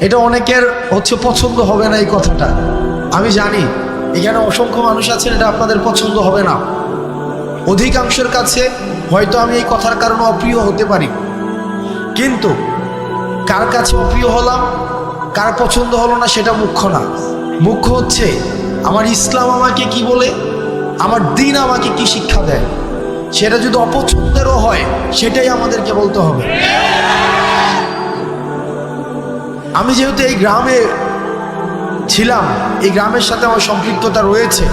এটা অনেকের পছন্দ হবে না এই কথাটা, আমি জানি। এখানে অসংখ্য মানুষ আছেন, এটা আপনাদের পছন্দ হবে না। অধিকাংশের কাছে হয়তো আমি এই কথার কারণে অপ্রিয় হতে পারি, কিন্তু কার কাছে অপ্রিয় হলাম, কার পছন্দ হলো না সেটা মুখ্য না। মুখ্য হচ্ছে আমার ইসলাম আমাকে কি বলে, আমার দ্বীন আমাকে কি শিক্ষা দেয়। সেটা যদি অপছন্দেরও হয় সেটাই আমাদেরকে বলতে হবে। আমি যেহেতু এই গ্রামে ছিলাম, এই গ্রামের সাথে আমার সম্পৃক্ততা রয়েছে।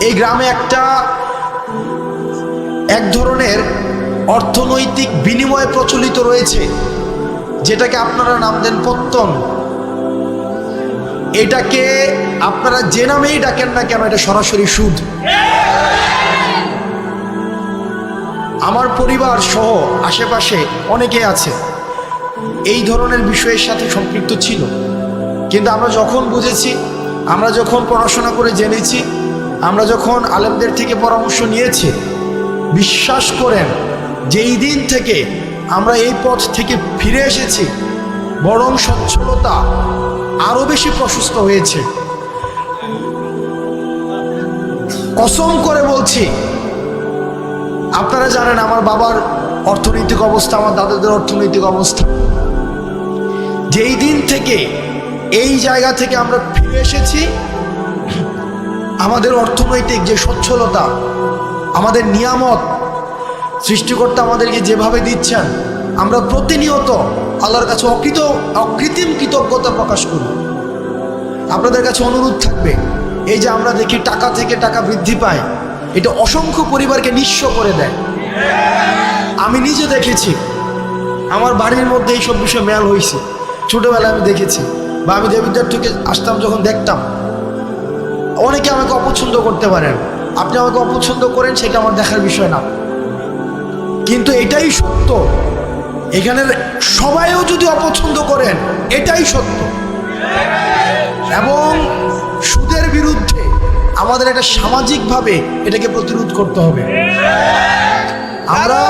এই গ্রামে এক ধরনের অর্থনৈতিক বিনিময় প্রচলিত রয়েছে, যেটাকে আপনারা নাম দেন পত্তন। এটাকে আপনারা যে নামেই ডাকেন না কেন, এটা সরাসরি সুদ। আমার পরিবার সহ আশেপাশে অনেকে আছে এই ধরনের বিষয়ের সাথে সম্পৃক্ত ছিল, কিন্তু আমরা যখন বুঝেছি, আমরা যখন পড়াশোনা করে জেনেছি, আমরা যখন আলেমদের থেকে পরামর্শ নিয়েছি, বিশ্বাস করেন যেই দিন থেকে আমরা এই পথ থেকে ফিরে এসেছি, বরং সচ্ছলতা আরো বেশি প্রশস্ত হয়েছে। কসম করে বলছি, আপনারা জানেন আমার বাবার অর্থনৈতিক অবস্থা, আমার দাদাদের অর্থনৈতিক অবস্থা। যেই দিন থেকে এই জায়গা থেকে আমরা ফিরে এসেছি, আমাদের অর্থনৈতিক যে সচ্ছলতা, আমাদের নিয়ামত সৃষ্টিকর্তা আমাদেরকে যেভাবে দিচ্ছেন, আমরা প্রতিনিয়ত আল্লাহর কাছে অকৃত্রিম কৃতজ্ঞতা প্রকাশ করি। আপনাদের কাছে অনুরোধ থাকবে, এই যে আমরা দেখি টাকা থেকে টাকা বৃদ্ধি পায়, এটা অসংখ্য পরিবারকে নিঃস্ব করে দেয়। আমি নিজে দেখেছি, আমার বাড়ির মধ্যে এইসব বিষয়ে মেল হয়েছে। ছোটবেলায় আমি দেখেছি, বা আমি দেবিদ্বার থেকে আসতাম যখন দেখতাম। অনেকে আমাকে অপছন্দ করতে পারেন, আপনি আমাকে অপছন্দ করেন, সেটা আমার দেখার বিষয় না, কিন্তু এটাই সত্য। এখানের সবাইও যদি অপছন্দ করেন, এটাই সত্য। এবং সুদের বিরুদ্ধে আমাদের একটা সামাজিকভাবে এটাকে প্রতিরোধ করতে হবে। আমরা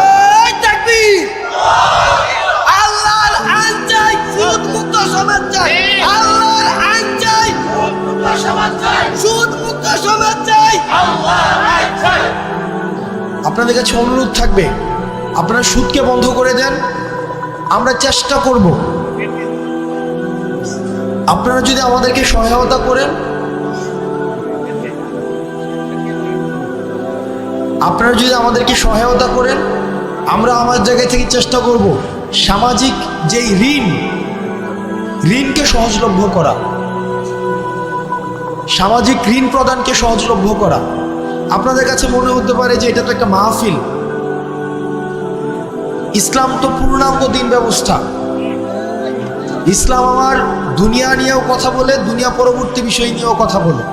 আল্লাহর আইন চাই, সুদ মুক্ত সমাজ চাই। আল্লাহর আইন চাই, সুদ মুক্ত সমাজ চাই। আল্লাহর আইন চাই। আপনাদের কাছে অনুরোধ থাকবে, আপনারা সুদকে বন্ধ করে দেন। আমরা চেষ্টা করব, আপনারা যদি আমাদেরকে সহায়তা করেন, আমরা আমার জায়গা থেকে চেষ্টা করব সামাজিক যেই ঋণকে সহজলভ্য করা, সামাজিক ঋণ প্রদানকে সহজলভ্য করা। আপনাদের কাছে মনে হতে পারে যে এটা তো একটা মাহফিল। ইসলাম তো পূর্ণাঙ্গ দিন ব্যবস্থা। ইসলাম আমার দুনিয়া নিয়েও কথা বলে, দুনিয়া পরবর্তী বিষয় নিয়েও কথা বলে।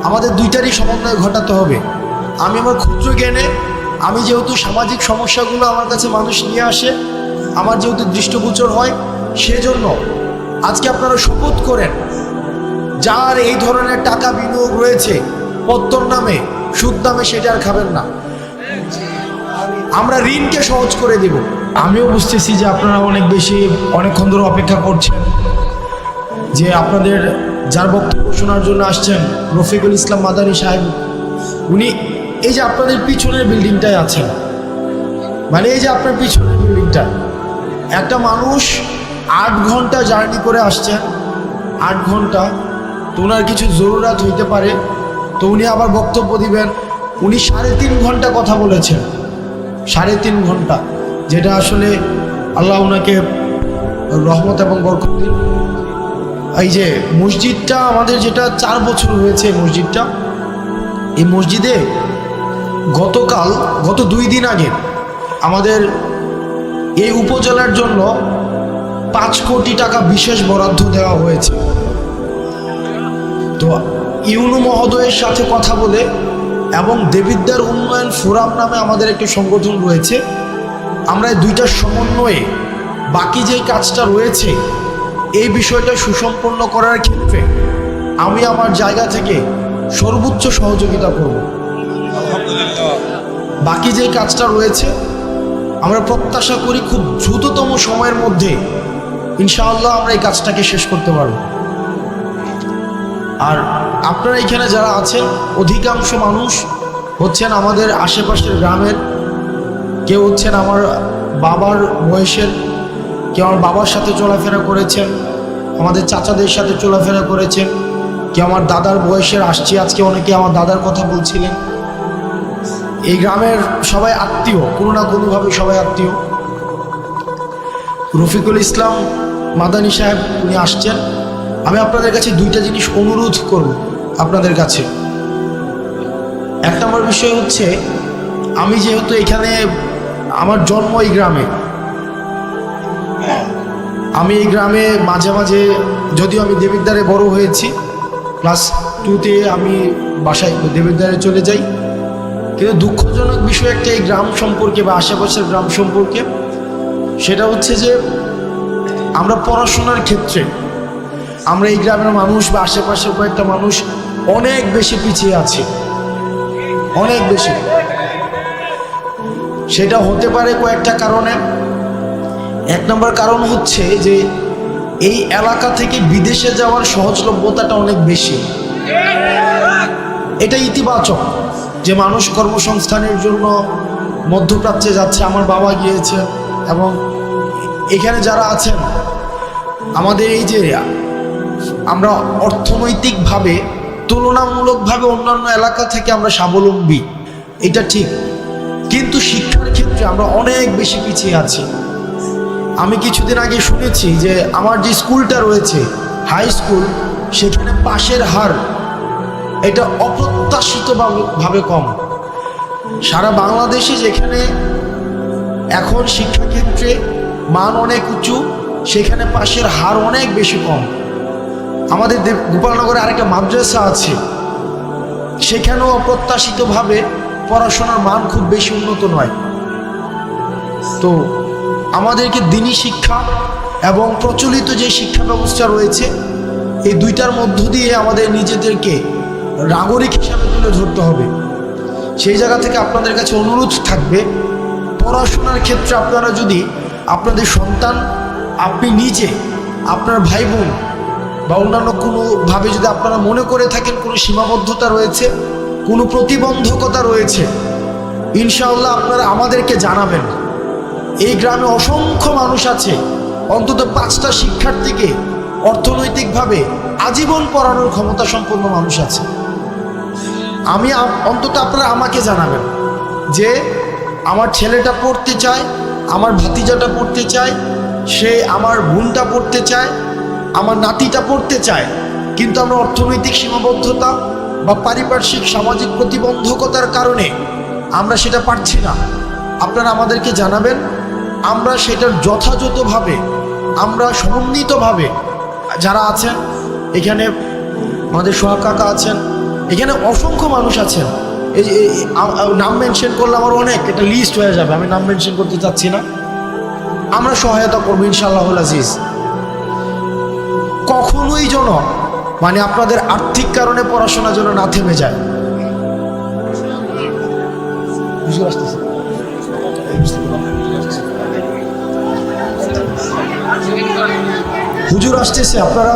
আমাদের দুইটারই সমন্বয় ঘটাতে হবে। আমি আমার ক্ষুদ্র জ্ঞানে, আমি যেহেতু সামাজিক সমস্যাগুলো আমার কাছে মানুষ নিয়ে আসে, আমার যেহেতু দৃষ্টিগোচর হয়, সেজন্য আজকে আপনারা শপথ করেন, যার এই ধরনের টাকা বিনিয়োগ রয়েছে পত্তন নামে, সুদ নামে, সেটা আর খাবেন না। আমরা ঋণকে সহজ করে দেব। আমিও বুঝতেছি যে আপনারা অনেকক্ষণ ধরে অপেক্ষা করছেন, যে আপনাদের যার বক্তব্য শোনার জন্য আসছেন, রফিকুল ইসলাম মাদানী সাহেব, উনি এই যে আপনাদের পিছনের বিল্ডিংটায় আছেন, মানে এই যে আপনার পিছনের বিল্ডিংটা, একটা মানুষ 8 ঘন্টা জার্নি করে আসছেন, 8 ঘন্টা। তো ওনার কিছু জরুরাত হইতে পারে, তো উনি আবার বক্তব্য দিবেন। উনি 3.5 ঘন্টা কথা বলেছেন, 3.5 ঘন্টা, যেটা আসলে আল্লাহ ওনাকে রহমত এবং বরকত দিন। এই যে মসজিদটা আমাদের, যেটা 4 বছর হয়েছে মসজিদটা, এই মসজিদে গত 2 দিন আগে আমাদের এই উপজেলার জন্য 5 কোটি টাকা বিশেষ বরাদ্দ দেওয়া হয়েছে। তো ইউনু মহোদয়ের সাথে কথা বলে, এবং দেবিদ্বার উন্নয়ন ফোরাম নামে আমাদের একটি সংগঠন রয়েছে, আমরা এই দুইটার সমন্বয়ে বাকি যে কাজটা রয়েছে, এই বিষয়টা সুসম্পন্ন করার ক্ষেত্রে আমি আমার জায়গা থেকে সর্বোচ্চ সহযোগিতা করব। বাকি যে কাজটা রয়েছে, আমরা প্রত্যাশা করি খুব দ্রুততম সময়ের মধ্যে ইনশাআল্লাহ আমরা এই কাজটাকে শেষ করতে পারব। আর আপনারা এখানে যারা আছেন অধিকাংশ মানুষ হচ্ছেন আমাদের আশেপাশের গ্রামের, কেউ হচ্ছেন আমার বাবার বয়সের, কেউ আমার বাবার সাথে চলাফেরা করেছেন, আমাদের চাচাদের সাথে চলাফেরা করেছেন, কেউ আমার দাদার বয়সের, আসছি আজকে অনেকে আমার দাদার কথা বলছিলেন। এই গ্রামের সবাই আত্মীয়, কোনো না কোনোভাবে সবাই আত্মীয়। রফিকুল ইসলাম মাদানী সাহেব উনি আসছেন। আমি আপনাদের কাছে দুইটা জিনিস অনুরোধ করব আপনাদের কাছে। এক নম্বর বিষয় হচ্ছে, আমি যেহেতু এখানে আমার জন্ম এই গ্রামে, আমি এই গ্রামে মাঝে মাঝে, যদিও আমি দেবিদ্বারে বড় হয়েছি, ক্লাস 2তে আমি বাসায় দেবিদ্বারে চলে যাই, কিন্তু দুঃখজনক বিষয় একটা এই গ্রাম সম্পর্কে বা আশেপাশের গ্রাম সম্পর্কে, সেটা হচ্ছে যে আমরা পড়াশোনার ক্ষেত্রে আমরা এই গ্রামের মানুষ বা আশেপাশের কয়েকটা মানুষ অনেক বেশি পিছিয়ে আছি, অনেক বেশি। সেটা হতে পারে কয়েকটা কারণে। এক নম্বর কারণ হচ্ছে যে এই এলাকা থেকে বিদেশে যাওয়ার সহজলভ্যতাটা অনেক বেশি। এটা ইতিবাচক যে মানুষ কর্মসংস্থানের জন্য মধ্যপ্রাচ্যে যাচ্ছে। আমার বাবা গিয়েছেন, এবং এখানে যারা আছেন আমাদের এই যে আমরা অর্থনৈতিকভাবে তুলনামূলকভাবে অন্যান্য এলাকা থেকে আমরা স্বাবলম্বী, এটা ঠিক, কিন্তু শিক্ষার ক্ষেত্রে আমরা অনেক বেশি পিছিয়ে আছি। আমি কিছুদিন আগে শুনেছি যে আমার যে স্কুলটা রয়েছে হাই স্কুল, সেখানে পাশের হার এটা অপ্রত্যাশিতভাবে কম। সারা বাংলাদেশে যেখানে এখন শিক্ষাক্ষেত্রে মান অনেক উঁচু, সেখানে পাশের হার অনেক বেশি কম। আমাদের গোপালনগরে আরেকটা মাদ্রাসা আছে, সেখানেও অপ্রত্যাশিতভাবে পড়াশোনার মান খুব বেশি উন্নত নয়। তো আমাদেরকে দিনী শিক্ষা এবং প্রচলিত যে শিক্ষা ব্যবস্থা রয়েছে, এই দুইটার মধ্য দিয়ে আমাদের নিজেদেরকে নাগরিক হিসাবে তুলে ধরতে হবে। সেই জায়গা থেকে আপনাদের কাছে অনুরোধ থাকবে, পড়াশোনার ক্ষেত্রে আপনারা যদি আপনাদের সন্তান, আপনি নিজে, আপনার ভাই বোন বা অন্যান্য কোনোভাবে যদি আপনারা মনে করে থাকেন কোনো সীমাবদ্ধতা রয়েছে, কোনো প্রতিবন্ধকতা রয়েছে, ইনশাআল্লাহ আপনারা আমাদেরকে জানাবেন। এই গ্রামে অসংখ্য মানুষ আছে, অন্তত 5টা শিক্ষার্থীকে অর্থনৈতিকভাবে আজীবন পড়ানোর ক্ষমতা সম্পন্ন মানুষ আছে। আমি অন্তত আপনারা আমাকে জানাবেন যে আমার ছেলেটা পড়তে চায়, আমার ভাতিজাটা পড়তে চায়, সে আমার বোনটা পড়তে চায়, আমার নাতিটা পড়তে চায়, কিন্তু আমরা অর্থনৈতিক সীমাবদ্ধতা বা পারিপার্শ্বিক সামাজিক প্রতিবন্ধকতার কারণে আমরা সেটা পারছি না। আপনারা আমাদেরকে জানাবেন, আমরা সেটার যথাযথভাবে, আমরা সমন্বিতভাবে, যারা আছেন এখানে, আমাদের সোহাগ কাকা আছেন, এখানে অসংখ্য মানুষ আছেন, এই নাম মেনশন করলে আমার অনেক, এটা লিস্ট হয়ে যাবে, আমি নাম মেনশন করতে চাচ্ছি না। আমরা সহায়তা করবো ইনশাআল্লাহুল আজিজ। কখনোই যেন মানে আপনাদের আর্থিক কারণে পড়াশোনা যেন না থেমে যায়। হুজুর আসতেছে, আপনারা